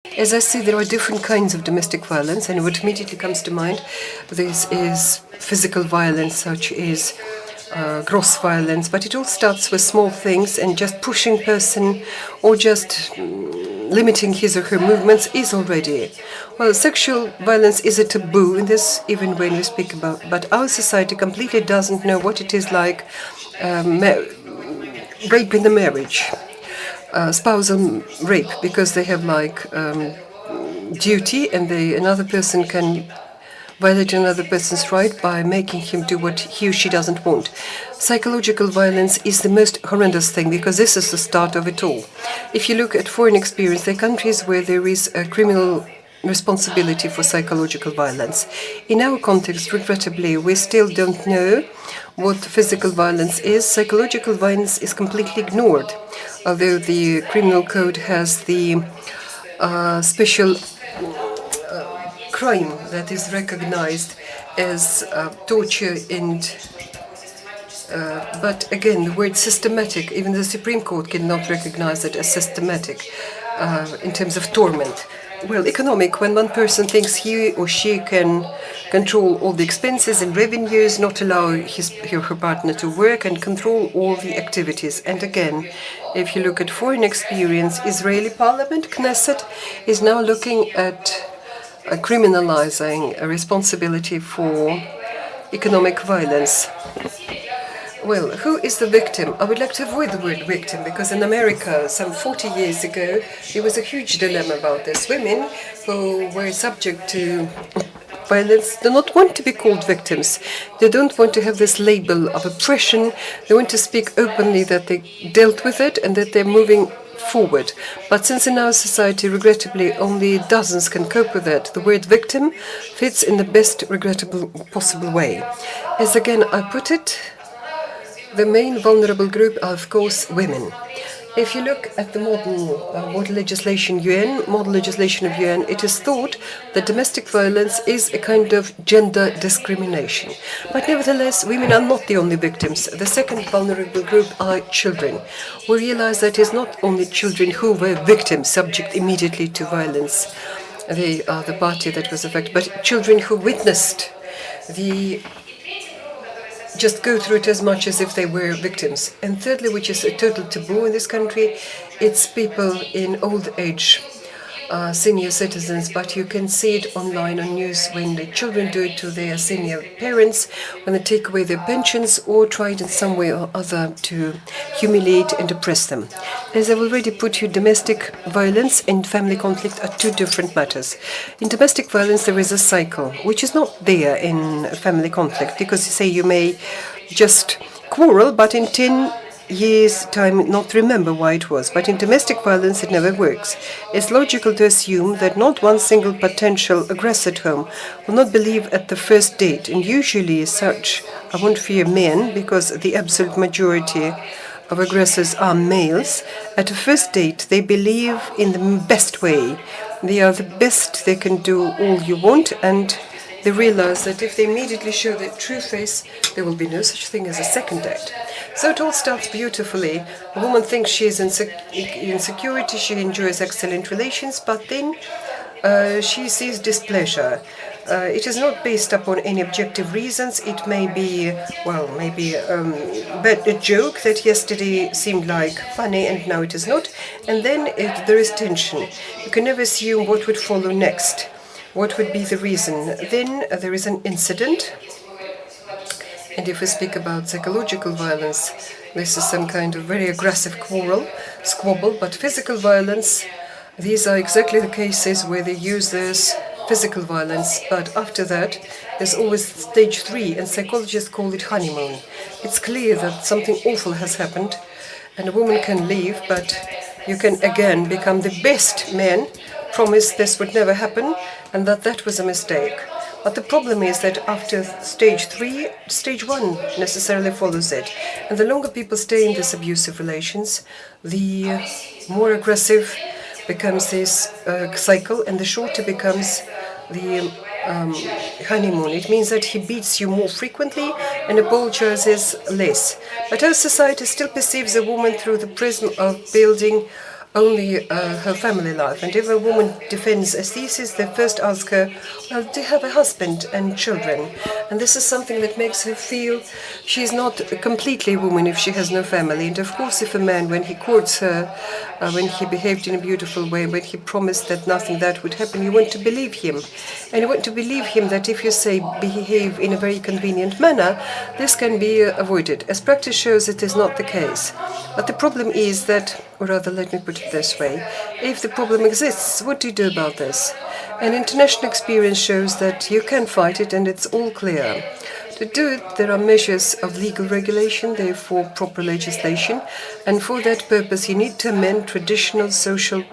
As I see, there are different kinds of domestic violence, and what immediately comes to mind, this is physical violence, such as gross violence, but it all starts with small things, and just pushing person or just limiting his or her movements is already. Well, sexual violence is a taboo in this, even when we speak about, but our society completely doesn't know what it is like rape in the marriage. Spousal rape, because they have like duty, and another person can violate another person's right by making him do what he or she doesn't want. Psychological violence is the most horrendous thing, because this is the start of it all. If you look at foreign experience, there are countries where there is a criminal responsibility for psychological violence. In our context, regrettably, we still don't know what physical violence is. Psychological violence is completely ignored, although the criminal code has the special crime that is recognized as torture and but again, the word systematic, even the Supreme Court cannot recognize it as systematic in terms of torment. Well, economic, when one person thinks he or she can control all the expenses and revenues, not allow his or her partner to work, and control all the activities. And again, if you look at foreign experience, Israeli parliament, Knesset, is now looking at criminalizing a responsibility for economic violence. Well, who is the victim? I would like to avoid the word victim, because in America, some 40 years ago, there was a huge dilemma about this. Women who were subject to violence do not want to be called victims. They don't want to have this label of oppression. They want to speak openly that they dealt with it and that they're moving forward. But since in our society, regrettably, only dozens can cope with that, the word victim fits in the best regrettable possible way. As again I put it, the main vulnerable group are, of course, women. If you look at the model legislation of UN, it is thought that domestic violence is a kind of gender discrimination. But nevertheless, women are not the only victims. The second vulnerable group are children. We realize that it is not only children who were victims, subject immediately to violence. They are the party that was affected, but children who witnessed just go through it as much as if they were victims. And thirdly, which is a total taboo in this country, it's people in old age, senior citizens, but you can see it online on news when the children do it to their senior parents, when they take away their pensions or try it in some way or other to humiliate and oppress them. As I've already put you, domestic violence and family conflict are two different matters. In domestic violence, there is a cycle, which is not there in family conflict, because you say you may just quarrel, but in 10 years' time not remember why it was. But in domestic violence, it never works. It's logical to assume that not one single potential aggressor at home will not believe at the first date, and usually such, I won't fear men, because the absolute majority of aggressors are males. At a first date, they believe in the best way. They are the best, they can do all you want, and they realize that if they immediately show their true face, there will be no such thing as a second date. So it all starts beautifully. A woman thinks she is in security, she enjoys excellent relations, but then she sees displeasure. It is not based upon any objective reasons. It may be, but a joke that yesterday seemed like funny and now it is not. And then there is tension. You can never assume what would follow next. What would be the reason? Then there is an incident. And if we speak about psychological violence, this is some kind of very aggressive squabble, but physical violence, these are exactly the cases where they use this physical violence, but after that, there's always stage 3, and psychologists call it honeymoon. It's clear that something awful has happened, and a woman can leave, but you can again become the best man, promise this would never happen, and that was a mistake. But the problem is that after stage 3, stage 1 necessarily follows it. And the longer people stay in these abusive relations, the more aggressive becomes this cycle, and the shorter becomes the honeymoon. It means that he beats you more frequently and apologizes less. But our society still perceives a woman through the prism of building only her family life. And if a woman defends a thesis, they first ask her, well, do you have a husband and children? And this is something that makes her feel she's not completely a woman if she has no family. And of course, if a man, when he courts her, when he behaved in a beautiful way, when he promised that nothing that would happen, you want to believe him. And you want to believe him that if you say behave in a very convenient manner, this can be avoided. As practice shows, it is not the case. But the problem is that, or rather, let me put it this way, if the problem exists, what do you do about this? And international experience shows that you can fight it and it's all clear. To do it, there are measures of legal regulation, therefore proper legislation, and for that purpose you need to amend traditional social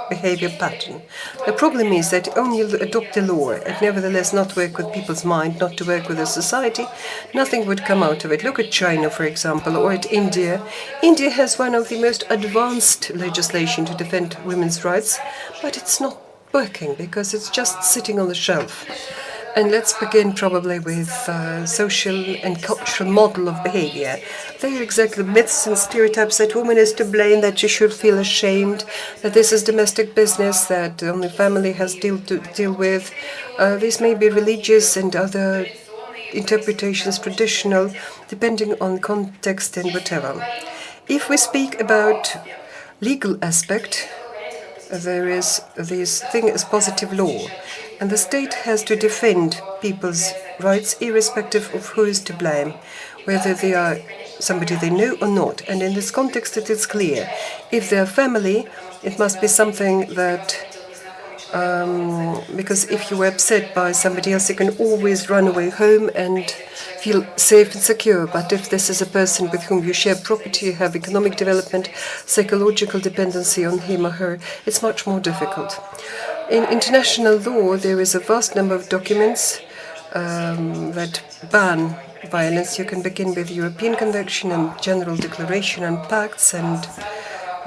behavior pattern. The problem is that only adopt the law and nevertheless not work with people's mind, not to work with the society, nothing would come out of it. Look at China, for example, or at India. India has one of the most advanced legislation to defend women's rights, but it's not working because it's just sitting on the shelf. And let's begin probably with social and cultural model of behavior. They are exactly myths and stereotypes that woman is to blame, that she should feel ashamed, that this is domestic business, that only family has to deal with. These may be religious and other interpretations, traditional, depending on context and whatever. If we speak about legal aspect, there is this thing as positive law. And the state has to defend people's rights irrespective of who is to blame, whether they are somebody they know or not. And in this context it is clear. If they are family, it must be something that, because if you were upset by somebody else, you can always run away home and feel safe and secure. But if this is a person with whom you share property, you have economic development, psychological dependency on him or her, it's much more difficult. In international law, there is a vast number of documents that ban violence. You can begin with the European Convention and General Declaration and Pacts and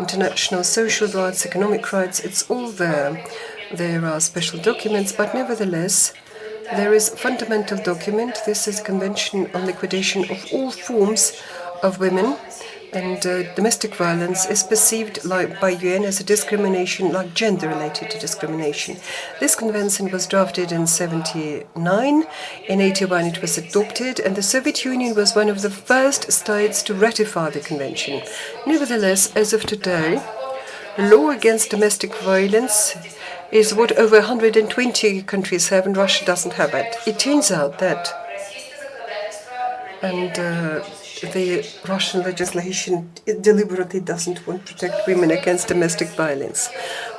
international social rights, economic rights. It's all there. There are special documents, but nevertheless, there is a fundamental document. This is a Convention on Liquidation of All Forms of Women. And domestic violence is perceived by UN as a discrimination, like gender-related discrimination. This convention was drafted in 1979. In 1981 it was adopted, and the Soviet Union was one of the first states to ratify the convention. Nevertheless, as of today, the law against domestic violence is what over 120 countries have, and Russia doesn't have it. It turns out that, the Russian legislation deliberately doesn't want to protect women against domestic violence.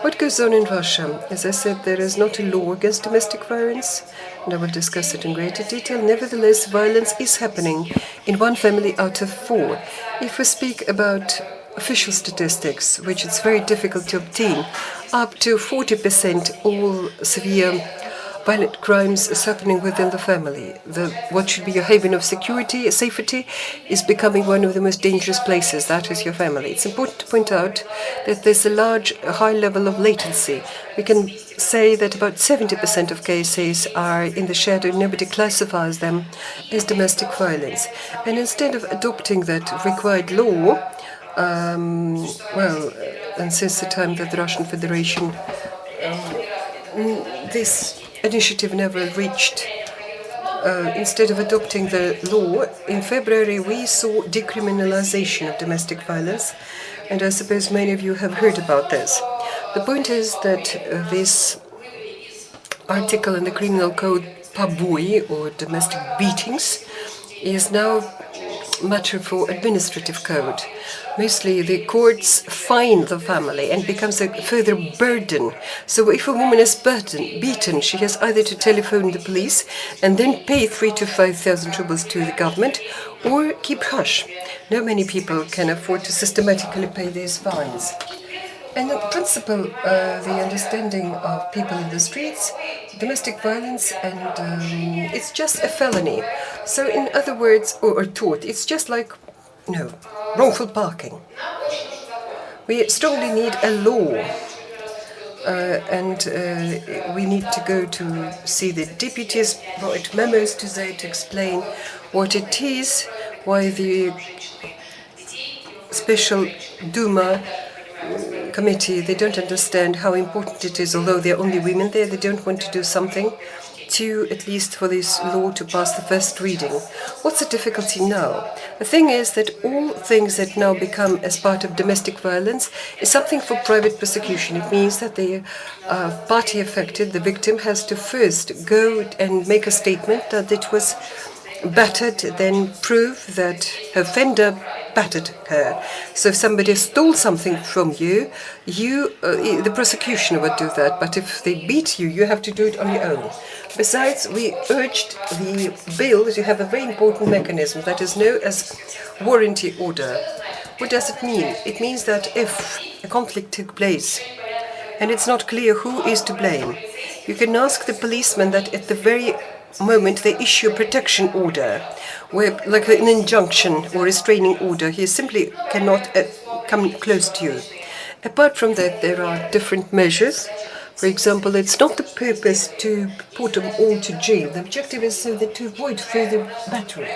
What goes on in Russia? As I said, there is not a law against domestic violence, and I will discuss it in greater detail. Nevertheless, violence is happening in one family out of 4. If we speak about official statistics, which it's very difficult to obtain, up to 40% all severe violent crimes is happening within the family. What should be your haven of safety, is becoming one of the most dangerous places. That is your family. It's important to point out that there's a high level of latency. We can say that about 70% of cases are in the shadow. Nobody classifies them as domestic violence. And instead of adopting that required law, and since the time that the Russian Federation, this initiative never reached. Instead of adopting the law, in February we saw decriminalization of domestic violence, and I suppose many of you have heard about this. The point is that this article in the criminal code, paboi, or domestic beatings, is now matter for administrative code. Mostly the courts fine the family and becomes a further burden. So if a woman is beaten, she has either to telephone the police and then pay 3,000 to 5,000 rubles to the government, or keep hush. Not many people can afford to systematically pay these fines. And in principle, the understanding of people in the streets, domestic violence, and it's just a felony. So in other words, or tort, it's just like, wrongful parking. We strongly need a law, and we need to go to see the deputies, write memos to explain what it is, why the special Duma committee, they don't understand how important it is, although there are only women there, they don't want to do something to, at least for this law to pass the first reading. What's the difficulty now? The thing is that all things that now become as part of domestic violence is something for private prosecution. It means that the party affected, the victim, has to first go and make a statement that it was battered, then prove that her offender battered her. So if somebody stole something from you, the prosecution would do that. But if they beat you, you have to do it on your own. Besides, we urged the bill to have a very important mechanism that is known as warranty order. What does it mean? It means that if a conflict took place and it's not clear who is to blame, you can ask the policeman that at the very moment they issue a protection order, where, like an injunction or restraining order, he simply cannot come close to you. Apart from that, there are different measures. For example, it's not the purpose to put them all to jail. The objective is so that to avoid further battery.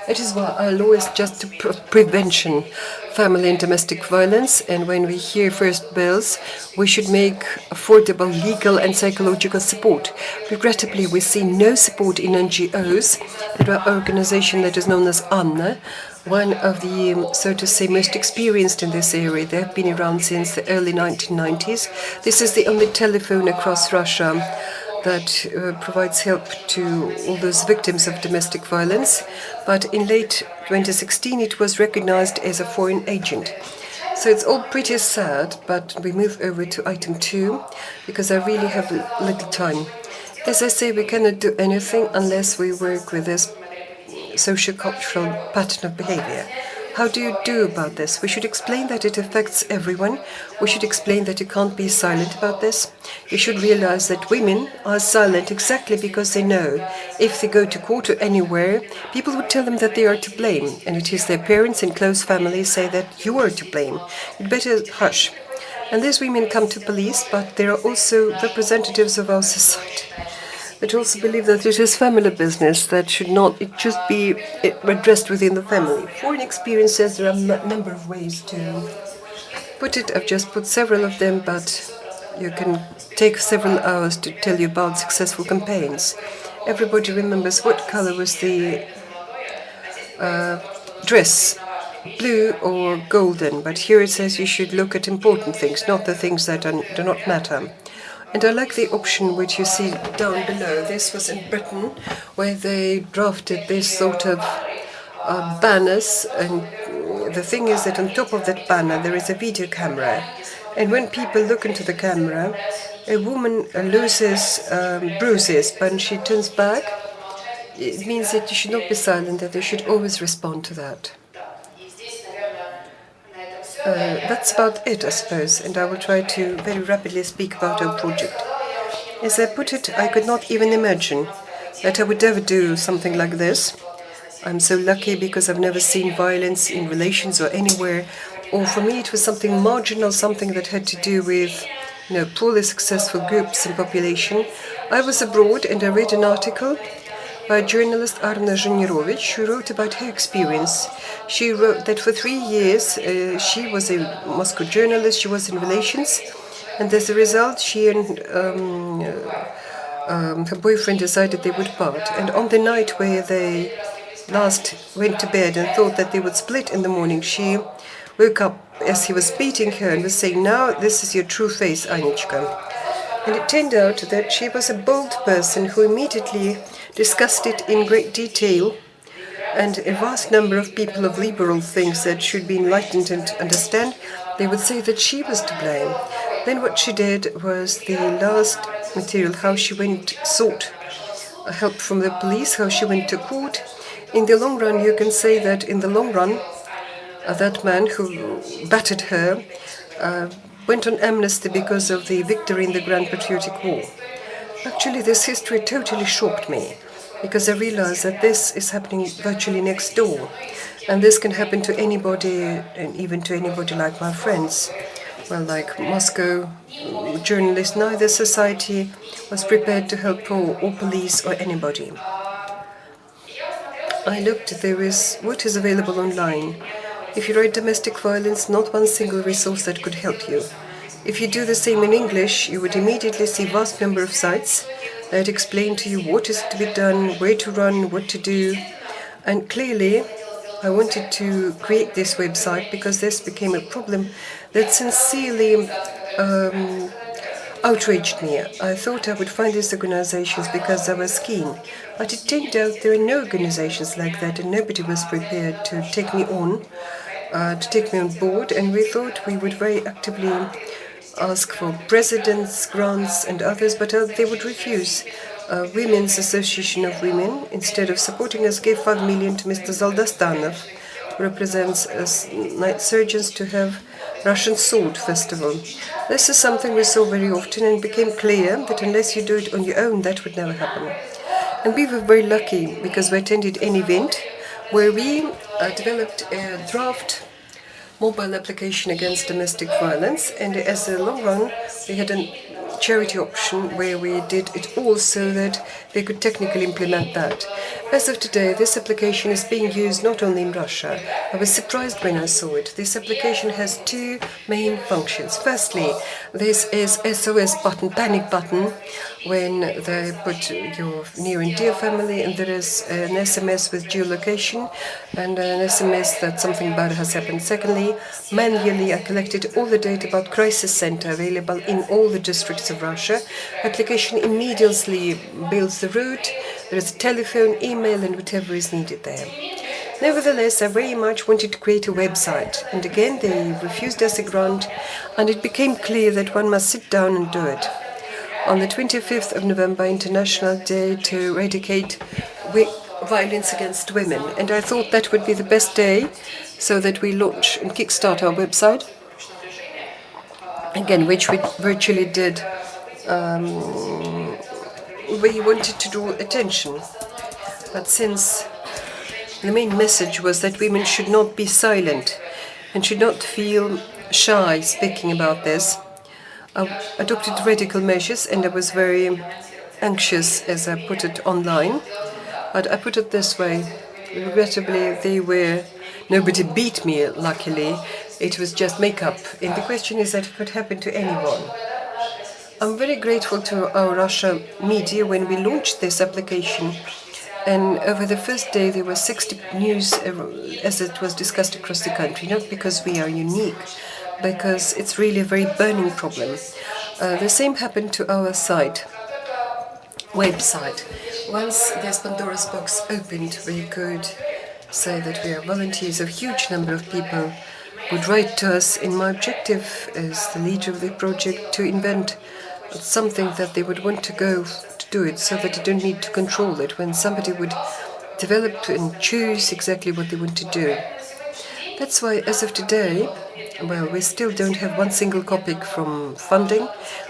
That is why our law is just to prevention, family and domestic violence. And when we hear first bells, we should make affordable legal and psychological support. Regrettably, we see no support in NGOs and our organization that is known as Anna, one of the, so to say, most experienced in this area. They have been around since the early 1990s. This is the only telephone across Russia that provides help to all those victims of domestic violence. But in late 2016, it was recognized as a foreign agent. So it's all pretty sad, but we move over to item 2, because I really have little time. As I say, we cannot do anything unless we work with this socio-cultural pattern of behavior. How do you do about this? We should explain that it affects everyone. We should explain that you can't be silent about this. You should realize that women are silent exactly because they know if they go to court or anywhere, people would tell them that they are to blame, and it is their parents and close families say that you are to blame. You'd better hush. And these women come to police, but there are also representatives of our society that also believe that it is family business, that should not, it just be addressed within the family. Foreign experience says there are a number of ways to put it. I've just put several of them, but you can take several hours to tell you about successful campaigns. Everybody remembers what color was the dress, blue or golden, but here it says you should look at important things, not the things that do not matter. And I like the option which you see down below. This was in Britain, where they drafted this sort of banners, and the thing is that on top of that banner there is a video camera. And when people look into the camera, a woman loses bruises, but when she turns back, it means that you should not be silent, that they should always respond to that. That's about it, I suppose, and I will try to very rapidly speak about our project. As I put it, I could not even imagine that I would ever do something like this. I'm so lucky because I've never seen violence in relations or anywhere, or for me it was something marginal, something that had to do with, poorly successful groups and population. I was abroad and I read an article by journalist Arna Zhenirovich, who wrote about her experience. She wrote that for 3 years she was a Moscow journalist, she was in relations, and as a result she and her boyfriend decided they would part. And on the night where they last went to bed and thought that they would split in the morning, she woke up as he was beating her and was saying, "Now this is your true face, Anichka." And it turned out that she was a bold person who immediately discussed it in great detail, and a vast number of people of liberal things that should be enlightened and understand, they would say that she was to blame. Then what she did was the last material, how she sought help from the police, how she went to court. In the long run, you can say that in the long run, that man who battered her went on amnesty because of the victory in the Grand Patriotic War. Actually, this history totally shocked me, because I realized that this is happening virtually next door. And this can happen to anybody, and even to anybody like my friends. Well, like Moscow journalists, neither society was prepared to help or police or anybody. I looked, there is what is available online. If you write domestic violence, not one single resource that could help you. If you do the same in English, you would immediately see vast number of sites that explain to you what is to be done, where to run, what to do. And clearly, I wanted to create this website because this became a problem that sincerely outraged me. I thought I would find these organizations because I was keen, but it turned out there are no organizations like that, and nobody was prepared to take me on, board. And we thought we would very actively ask for presidents, grants, and others, but they would refuse. Women's Association of Women, instead of supporting us, gave 5 million to Mr. Zaldastanov, who represents night surgeons, to have Russian Sword Festival. This is something we saw very often, and it became clear that unless you do it on your own, that would never happen. And we were very lucky because we attended an event where we developed a draft mobile application against domestic violence, and as a long run we had a charity option where we did it all so that they could technically implement that. As of today, this application is being used not only in Russia. I was surprised when I saw it. This application has two main functions. Firstly, this is SOS button, panic button, when they put your near and dear family, and there is an SMS with geolocation and an SMS that something bad has happened. Secondly, manually I collected all the data about crisis center available in all the districts of Russia. Application immediately builds the route. There is a telephone, email, and whatever is needed there. Nevertheless, I very much wanted to create a website, and again they refused us a grant, and it became clear that one must sit down and do it. On the 25th of November, International Day to eradicate violence against women, and I thought that would be the best day so that we launch and kickstart our website, again, which we virtually did. We wanted to draw attention, but since the main message was that women should not be silent and should not feel shy speaking about this, I adopted radical measures, and I was very anxious as I put it online. But I put it this way: regrettably, nobody beat me, luckily. It was just makeup, and the question is that it could happen to anyone. I'm very grateful to our Russia media when we launched this application, and over the first day there were 60 news as it was discussed across the country, not because we are unique, because it's really a very burning problem. The same happened to our website. Once this Pandora's box opened, we could say that we are volunteers. A huge number of people would write to us, and my objective as the leader of the project to invent something that they would want to go to do it, so that they don't need to control it, when somebody would develop and choose exactly what they want to do. That's why, as of today, well, we still don't have one single kopeck from funding.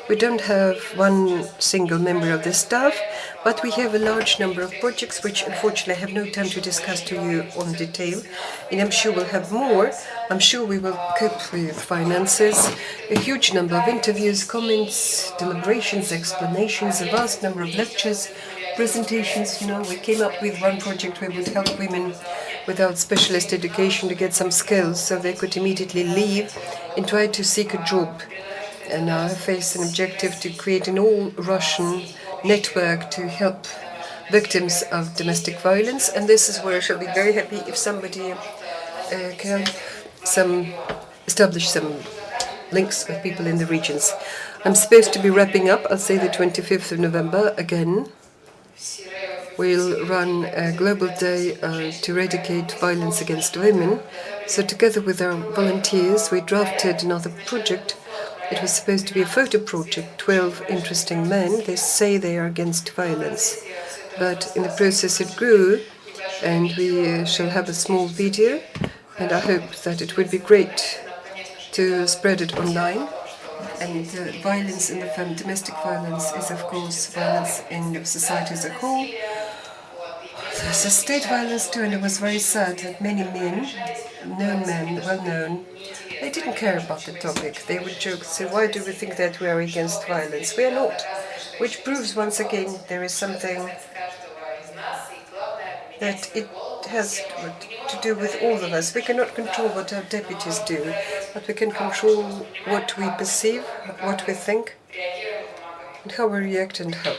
We don't have one single member of the staff, but we have a large number of projects which unfortunately I have no time to discuss to you on detail, and I'm sure we'll have more. I'm sure we will cope with finances, a huge number of interviews, comments, deliberations, explanations, a vast number of lectures, presentations. We came up with one project where we would help women without specialist education to get some skills so they could immediately leave and try to seek a job. And now I face an objective to create an all-Russian network to help victims of domestic violence, and this is where I shall be very happy if somebody can establish some links with people in the regions. I'm supposed to be wrapping up, I'll say the 25th of November again. We'll run a global day to eradicate violence against women. So together with our volunteers, we drafted another project. It was supposed to be a photo project, 12 interesting men. They say they are against violence. But in the process it grew, and we shall have a small video, and I hope that it would be great to spread it online. And violence in the family, domestic violence, is of course violence in society as a whole. There's a state violence too, and it was very sad that many men, well known, they didn't care about the topic. They would joke, say, why do we think that we are against violence? We are not. Which proves once again there is something that it has to do with all of us. We cannot control what our deputies do, but we can control what we perceive, what we think, and how we react and help.